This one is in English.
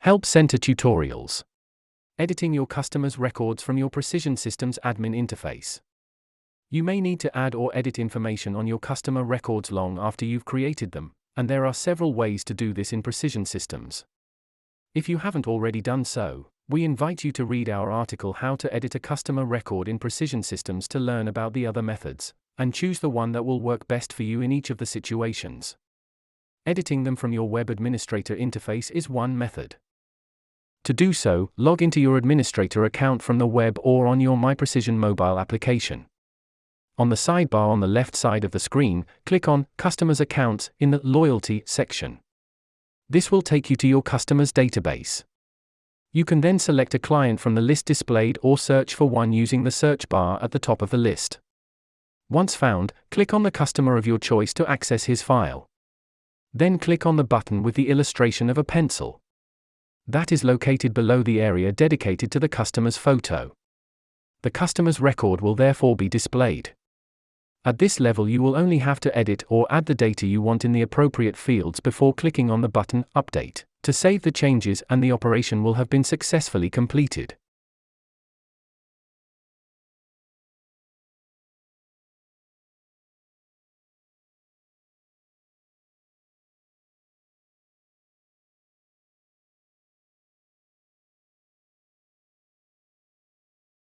Help Center Tutorials. Editing your customers' records from your Precision Systems admin interface. You may need to add or edit information on your customer records long after you've created them, and there are several ways to do this in Precision Systems. If you haven't already done so, we invite you to read our article How to Edit a Customer Record in Precision Systems to learn about the other methods, and choose the one that will work best for you in each of the situations. Editing them from your web administrator interface is one method. To do so, log into your administrator account from the web or on your myPrecision mobile application. On the sidebar on the left side of the screen, click on Customers Accounts in the Loyalty section. This will take you to your customers database. You can then select a client from the list displayed or search for one using the search bar at the top of the list. Once found, click on the customer of your choice to access his file. Then click on the button with the illustration of a pencil. That is located below the area dedicated to the customer's photo. The customer's record will therefore be displayed. At this level, you will only have to edit or add the data you want in the appropriate fields before clicking on the button Update to save the changes, and the operation will have been successfully completed.